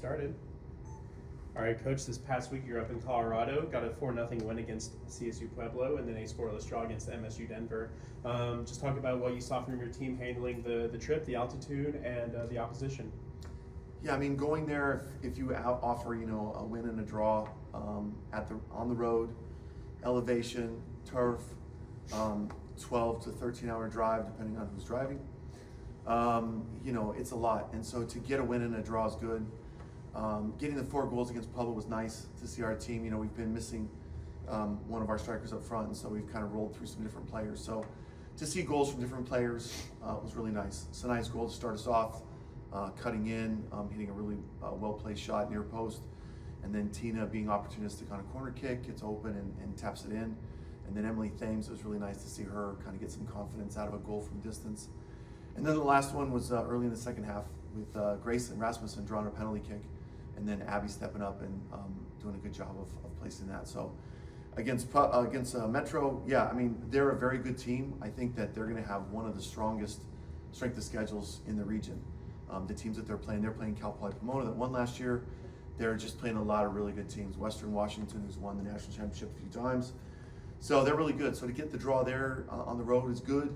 started. All right, Coach, this past week you're up in Colorado, got a 4-0 win against CSU Pueblo, and then a scoreless draw against MSU Denver. Just talk about what you saw from your team handling the trip, the altitude, and the opposition. Yeah, I mean, going there, if you offer, a win and a draw on the road, elevation, turf, 12 to 13-hour drive, depending on who's driving, it's a lot. And so to get a win and a draw is good. Getting the 4 goals against Pueblo was nice to see our team. We've been missing one of our strikers up front, and so we've kind of rolled through some different players. So to see goals from different players was really nice. It's a nice goal to start us off, cutting in, hitting a really well-placed shot near post, and then Tina being opportunistic on a corner kick, gets open and taps it in. And then Emily Thames, it was really nice to see her kind of get some confidence out of a goal from distance. And then the last one was early in the second half with Grace and Rasmussen drawing a penalty kick, and then Abby stepping up and doing a good job of placing that. So against Metro, yeah, I mean, they're a very good team. I think that they're going to have one of the strongest strength of schedules in the region. The teams that they're playing Cal Poly Pomona that won last year. They're just playing a lot of really good teams. Western Washington, who's won the national championship a few times. So they're really good. So to get the draw there on the road is good.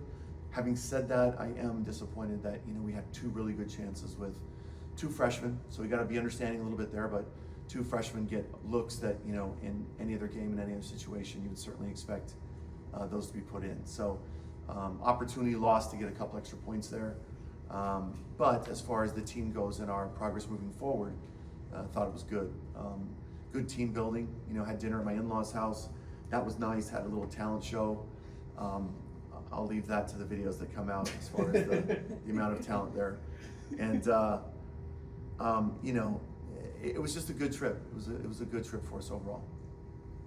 Having said that, I am disappointed that we had 2 really good chances with 2 freshmen. So we got to be understanding a little bit there, but 2 freshmen get looks that in any other game, in any other situation, you would certainly expect those to be put in. So opportunity lost to get a couple extra points there. But as far as the team goes and our progress moving forward, I thought it was good. Good team building. Had dinner at my in-laws' house. That was nice. Had a little talent show. I'll leave that to the videos that come out as far as the amount of talent there. And it was just a good trip. It was a good trip for us overall.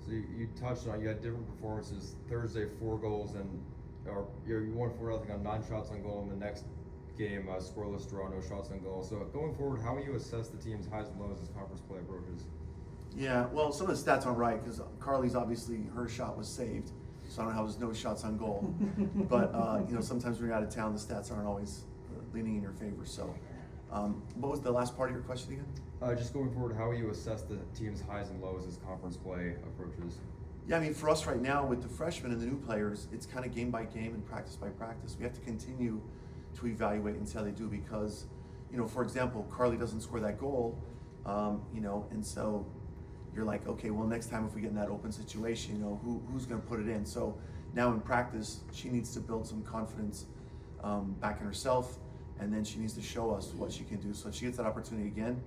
So you touched on, you had different performances. Thursday, 4 goals, and you won 4-0 on 9 shots on goal. In the next game, scoreless draw, no shots on goal. So going forward, how will you assess the team's highs and lows as conference play approaches? Yeah, well, some of the stats aren't right because Carly's obviously, her shot was saved. So I don't know how there's no shots on goal. But, sometimes when you're out of town, the stats aren't always leaning in your favor. So what was the last part of your question again? Just going forward, how will you assess the team's highs and lows as conference play approaches? Yeah, I mean, for us right now with the freshmen and the new players, it's kind of game by game and practice by practice. We have to continue to evaluate and see how they do because, for example, Carly doesn't score that goal, and so you're like, okay, well, next time if we get in that open situation, who's going to put it in? So now in practice, she needs to build some confidence back in herself, and then she needs to show us what she can do. So if she gets that opportunity again,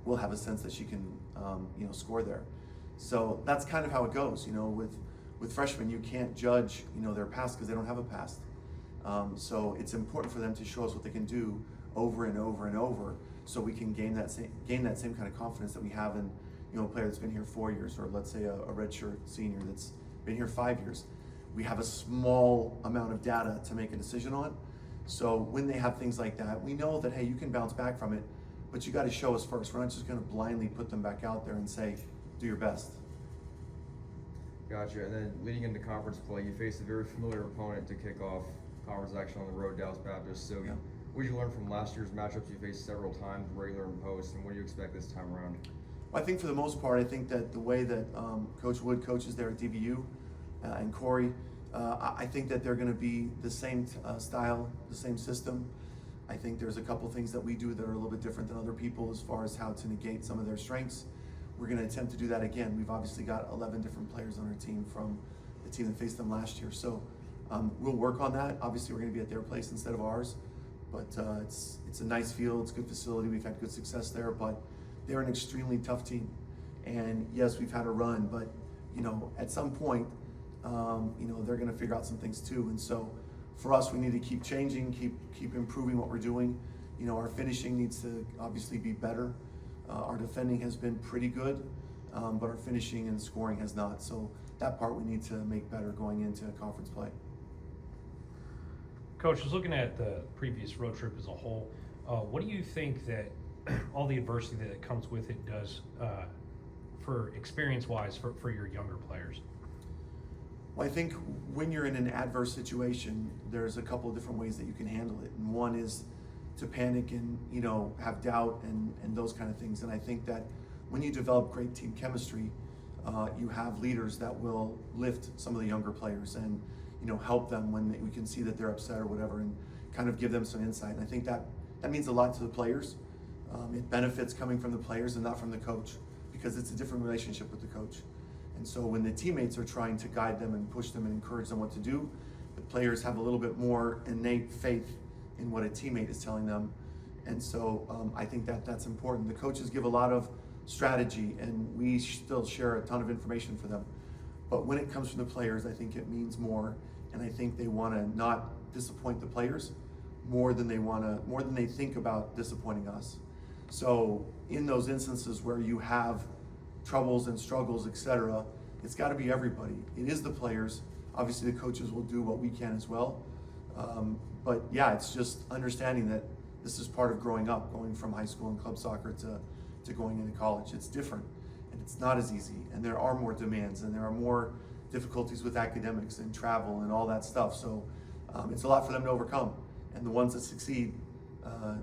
we'll have a sense that she can, score there. So that's kind of how it goes. With freshmen, you can't judge, their past because they don't have a past. So it's important for them to show us what they can do over and over and over, so we can gain that same kind of confidence that we have in, a player that's been here 4 years, or let's say a redshirt senior that's been here 5 years. We have a small amount of data to make a decision on. So when they have things like that, we know that, hey, you can bounce back from it, but you got to show us first. We're not just going to blindly put them back out there and say, do your best. Gotcha. And then leading into conference play, you faced a very familiar opponent to kick off conference action on the road, Dallas Baptist. So what did you learn from last year's matchups you faced several times, regular and post, and what do you expect this time around? Well, I think for the most part, I think that the way that Coach Wood coaches there at DBU and Corey, I think that they're going to be the same style, the same system. I think there's a couple things that we do that are a little bit different than other people as far as how to negate some of their strengths. We're going to attempt to do that again. We've obviously got 11 different players on our team from the team that faced them last year. So we'll work on that. Obviously, we're going to be at their place instead of ours. But it's a nice field. It's a good facility. We've had good success there. But they're an extremely tough team. And yes, we've had a run. But, at some point, they're going to figure out some things too. And so for us, we need to keep changing, keep improving what we're doing. Our finishing needs to obviously be better. Our defending has been pretty good, but our finishing and scoring has not. So that part we need to make better going into conference play. Coach, just looking at the previous road trip as a whole, what do you think that all the adversity that comes with it does for experience-wise for your younger players? Well, I think when you're in an adverse situation, there's a couple of different ways that you can handle it. And one is to panic and, you know, have doubt and those kind of things. And I think that when you develop great team chemistry, you have leaders that will lift some of the younger players and, you know, help them when we can see that they're upset or whatever, and kind of give them some insight. And I think that means a lot to the players. It benefits coming from the players and not from the coach, because it's a different relationship with the coach. And so when the teammates are trying to guide them and push them and encourage them what to do, the players have a little bit more innate faith in what a teammate is telling them. And so I think that that's important. The coaches give a lot of strategy, and we still share a ton of information for them. But when it comes from the players, I think it means more, and I think they want to not disappoint the players more than they think about disappointing us. So in those instances where you have troubles and struggles, etc., it's got to be everybody. It is the players. Obviously, the coaches will do what we can as well. But yeah, it's just understanding that this is part of growing up, going from high school and club soccer to going into college. It's different, and it's not as easy, and there are more demands, and there are more difficulties with academics and travel and all that stuff. So it's a lot for them to overcome, and the ones that succeed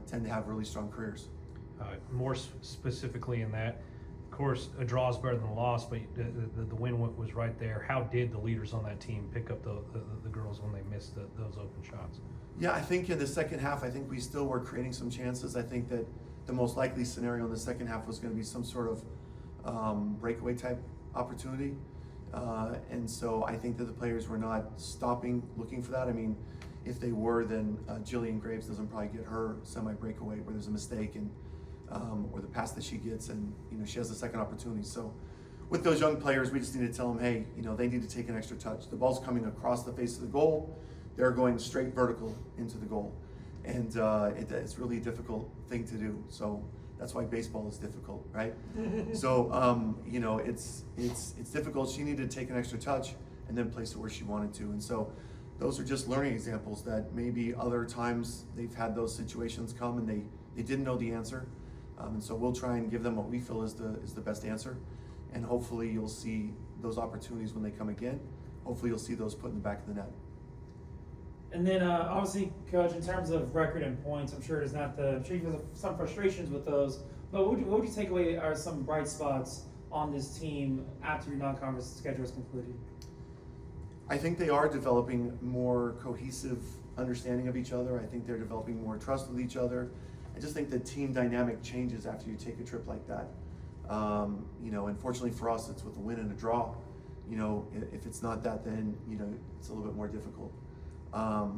tend to have really strong careers. More specifically in that, of course, a draw is better than a loss, but the win was right there. How did the leaders on that team pick up the girls when they missed those open shots? Yeah, I think in the second half, I think we still were creating some chances. I think that the most likely scenario in the second half was going to be some sort of breakaway type opportunity. And so I think that the players were not stopping looking for that. I mean, if they were, then Jillian Graves doesn't probably get her semi-breakaway where there's a mistake and or the pass that she gets, and you know, she has a second opportunity. So with those young players, we just need to tell them, hey, you know, they need to take an extra touch. The ball's coming across the face of the goal. They're going straight vertical into the goal. And it's really a difficult thing to do. So that's why baseball is difficult, right? So, you know, it's difficult. She needed to take an extra touch and then place it where she wanted to. And so those are just learning examples that maybe other times they've had those situations come and they didn't know the answer. And so we'll try and give them what we feel is the best answer. And hopefully you'll see those opportunities when they come again. Hopefully you'll see those put in the back of the net. And then obviously, Coach, in terms of record and points, I'm sure you have some frustrations with those. But what would you take away are some bright spots on this team after your non-conference schedule is concluded? I think they are developing more cohesive understanding of each other. I think they're developing more trust with each other. I just think the team dynamic changes after you take a trip like that. You know, unfortunately for us, it's with a win and a draw. You know, if it's not that, then, you know, it's a little bit more difficult. But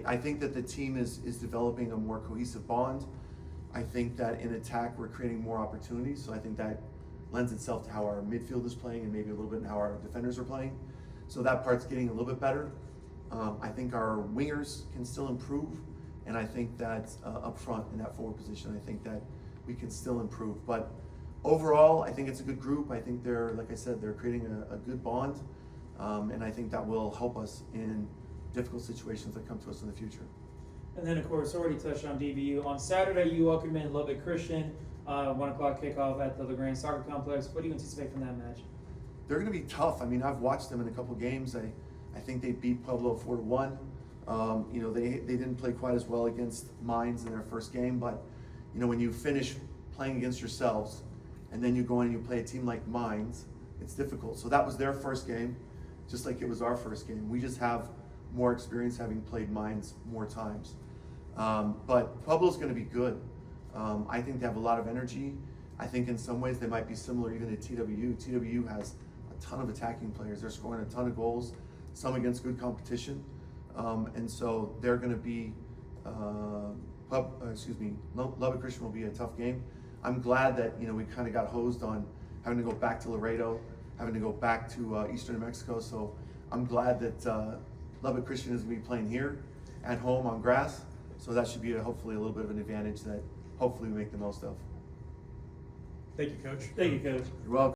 I think that the team is developing a more cohesive bond. I think that in attack, we're creating more opportunities. So I think that lends itself to how our midfield is playing and maybe a little bit in how our defenders are playing. So that part's getting a little bit better. I think our wingers can still improve. And I think that up front in that forward position, I think that we can still improve. But overall, I think it's a good group. I think they're, like I said, they're creating a good bond. And I think that will help us in difficult situations that come to us in the future. And then, of course, already touched on DBU. On Saturday, you welcome in Lubbock Christian, 1 o'clock kickoff at the LaGrange Soccer Complex. What do you anticipate from that match? They're going to be tough. I mean, I've watched them in a couple games. I think they beat Pueblo 4-1. You know, they didn't play quite as well against Mines in their first game, but you know, when you finish playing against yourselves and then you go in and you play a team like Mines, it's difficult. So that was their first game, just like it was our first game. We just have more experience having played Mines more times. But Pueblo's going to be good. I think they have a lot of energy. I think in some ways they might be similar even to TWU. TWU has a ton of attacking players. They're scoring a ton of goals, some against good competition. And so they're going to be, Lubbock Christian will be a tough game. I'm glad that, you know, we kind of got hosed on having to go back to Laredo, having to go back to Eastern New Mexico. So I'm glad that Lubbock Christian is going to be playing here at home on grass. So that should be hopefully a little bit of an advantage that hopefully we make the most of. Thank you, Coach. Thank you, Coach. You're welcome.